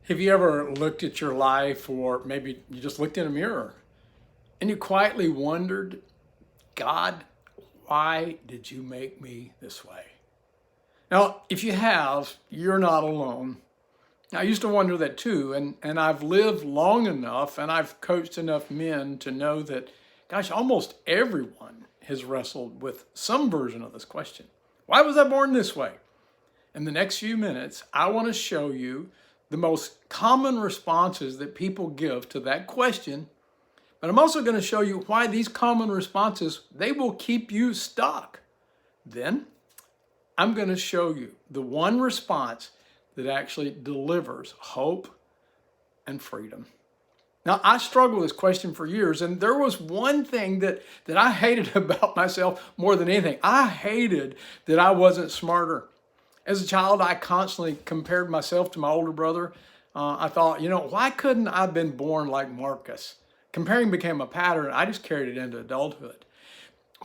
Have you ever looked at your life, or maybe you just looked in a mirror and you quietly wondered, God, why did you make me this way? Now, if you have, you're not alone. I used to wonder that too, and I've lived long enough and I've coached enough men to know that, gosh, almost everyone has wrestled with some version of this question. Why was I born this way? In the next few minutes, I want to show you the most common responses that people give to that question, but I'm also going to show you why these common responses, they will keep you stuck. Then I'm going to show you the one response that actually delivers hope and freedom. Now, I struggled with this question for years, and there was one thing that I hated about myself more than anything. I hated that I wasn't smarter. As a child, I constantly compared myself to my older brother. I thought, why couldn't I have been born like Marcus? Comparing became a pattern. I just carried it into adulthood.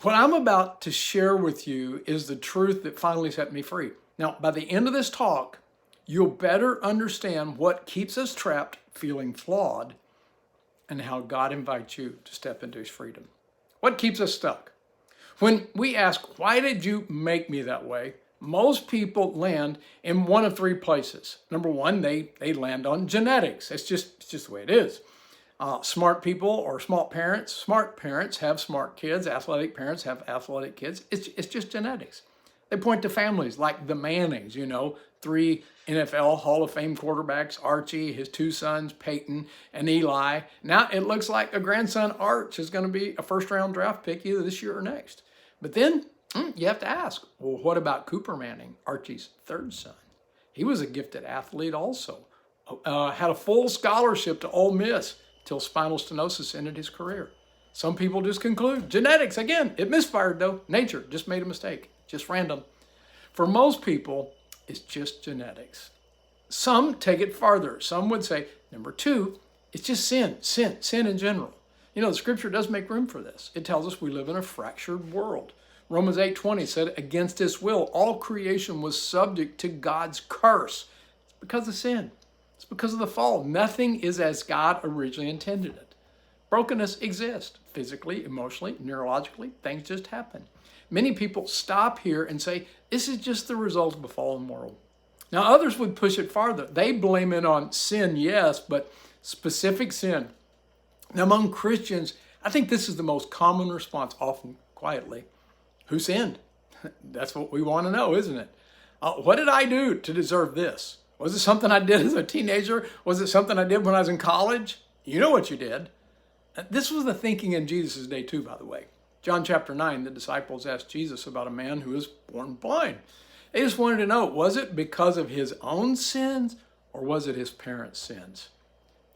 What I'm about to share with you is the truth that finally set me free. Now, by the end of this talk, you'll better understand what keeps us trapped, feeling flawed, and how God invites you to step into his freedom. What keeps us stuck? When we ask, why did you make me that way? Most people land in one of three places. Number one, they land on genetics. It's just the way it is. Smart people or smart parents have smart kids. Athletic parents have athletic kids. It's just genetics. They point to families like the Mannings, three NFL Hall of Fame quarterbacks, Archie, his two sons, Peyton and Eli. Now it looks like a grandson, Arch, is going to be a first-round draft pick either this year or next. But then you have to ask, well, what about Cooper Manning, Archie's third son? He was a gifted athlete also. Had a full scholarship to Ole Miss till spinal stenosis ended his career. Some people just conclude, genetics, again, it misfired though. Nature just made a mistake, just random. For most people, it's just genetics. Some take it farther. Some would say, number two, it's just sin in general. The scripture does make room for this. It tells us we live in a fractured world. Romans 8:20 said, against his will, all creation was subject to God's curse. It's because of sin. It's because of the fall. Nothing is as God originally intended it. Brokenness exists physically, emotionally, neurologically. Things just happen. Many people stop here and say, this is just the result of a fallen world. Now, others would push it farther. They blame it on sin, yes, but specific sin. Now, among Christians, I think this is the most common response, often quietly. Who sinned? That's what we want to know, isn't it? What did I do to deserve this? Was it something I did as a teenager? Was it something I did when I was in college? You know what you did. This was the thinking in Jesus' day too, by the way. John chapter 9, the disciples asked Jesus about a man who was born blind. They just wanted to know, was it because of his own sins or was it his parents' sins?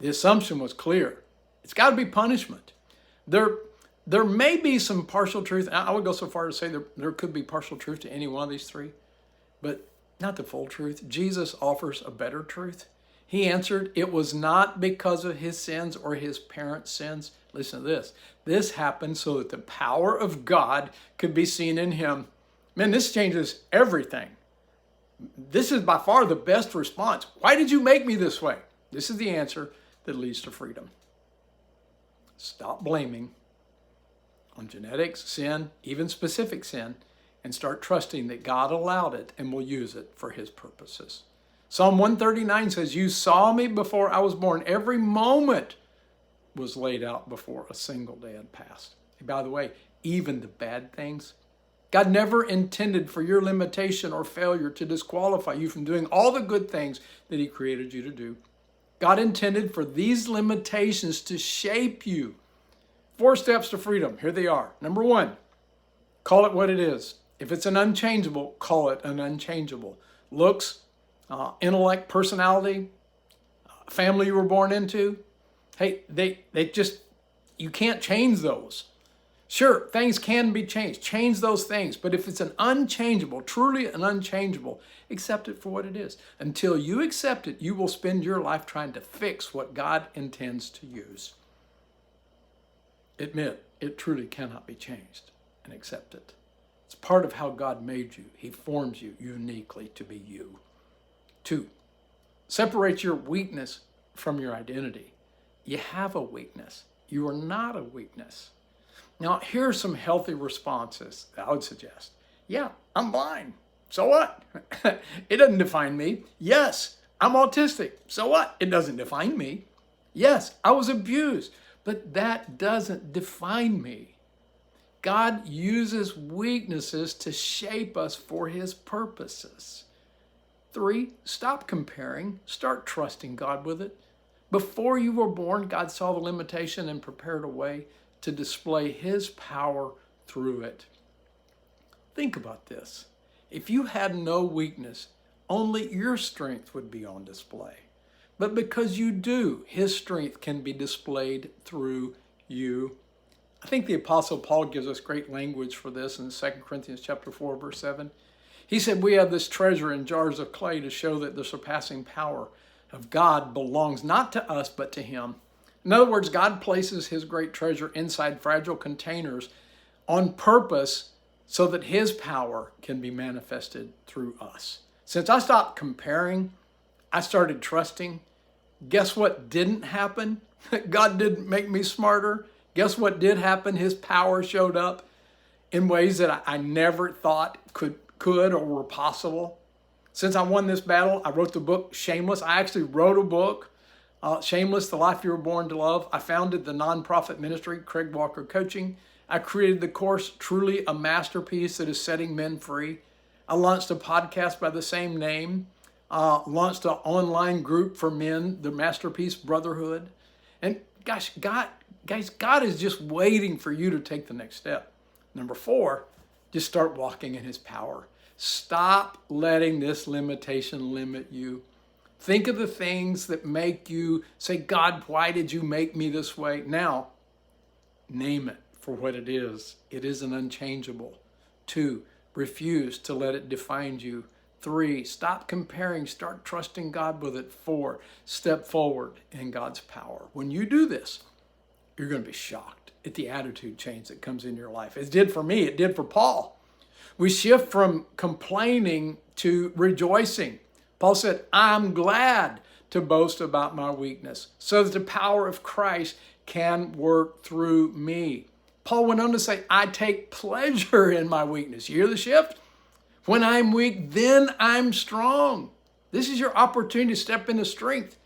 The assumption was clear. It's got to be punishment. There may be some partial truth. I would go so far to say there could be partial truth to any one of these three, but not the full truth. Jesus offers a better truth. He answered, it was not because of his sins or his parents' sins. Listen to this. This happened so that the power of God could be seen in him. Man, this changes everything. This is by far the best response. Why did you make me this way? This is the answer that leads to freedom. Stop blaming on genetics, sin, even specific sin, and start trusting that God allowed it and will use it for his purposes. Psalm 139 says, you saw me before I was born. Every moment was laid out before a single day had passed. And by the way, even the bad things, God never intended for your limitation or failure to disqualify you from doing all the good things that he created you to do. God intended for these limitations to shape you. 4 steps to freedom. Here they are. Number 1, call it what it is. If it's an unchangeable, call it an unchangeable. Looks, intellect, personality, family you were born into. Hey, they just, you can't change those. Sure, things can be changed. Change those things. But if it's an unchangeable, truly an unchangeable, accept it for what it is. Until you accept it, you will spend your life trying to fix what God intends to use. Admit it truly cannot be changed and accept it. It's part of how God made you. He forms you uniquely to be you. 2, Separate your weakness from your identity. You have a weakness. You are not a weakness. Now, here are some healthy responses that I would suggest. Yeah, I'm blind. So what? It doesn't define me. Yes, I'm autistic. So what? It doesn't define me. Yes, I was abused, but that doesn't define me. God uses weaknesses to shape us for his purposes. 3, stop comparing. Start trusting God with it. Before you were born, God saw the limitation and prepared a way to display his power through it. Think about this. If you had no weakness, only your strength would be on display. But because you do, his strength can be displayed through you. I think the Apostle Paul gives us great language for this in 2 Corinthians chapter 4, verse 7. He said, we have this treasure in jars of clay to show that the surpassing power of God belongs not to us, but to him. In other words, God places his great treasure inside fragile containers on purpose so that his power can be manifested through us. Since I stopped comparing, I started trusting. Guess what didn't happen? God didn't make me smarter. Guess what did happen? His power showed up in ways that I never thought could or were possible. Since I won this battle, I wrote the book Shameless. I actually wrote a book, Shameless, The Life You Were Born to Love. I founded the nonprofit ministry, Craig Walker Coaching. I created the course, Truly a Masterpiece, that is setting men free. I launched a podcast by the same name, launched an online group for men, the Masterpiece Brotherhood. And gosh, God is just waiting for you to take the next step. Number 4, just start walking in his power. Stop letting this limitation limit you. Think of the things that make you say, God, why did you make me this way? Now, name it for what it is. It isn't unchangeable. 2, refuse to let it define you. 3, stop comparing. Start trusting God with it. 4, step forward in God's power. When you do this, you're going to be shocked at the attitude change that comes in your life. It did for me. It did for Paul. We shift from complaining to rejoicing. Paul said, I'm glad to boast about my weakness so that the power of Christ can work through me. Paul went on to say, I take pleasure in my weakness. You hear the shift? When I'm weak, then I'm strong. This is your opportunity to step into strength.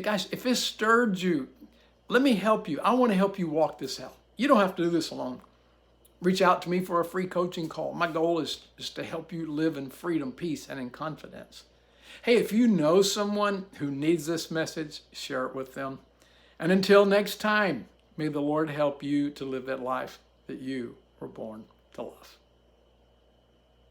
Guys, if this stirred you, let me help you. I want to help you walk this out. You don't have to do this alone. Reach out to me for a free coaching call. My goal is to help you live in freedom, peace, and in confidence. Hey, if you know someone who needs this message, share it with them. And until next time, may the Lord help you to live that life that you were born to love.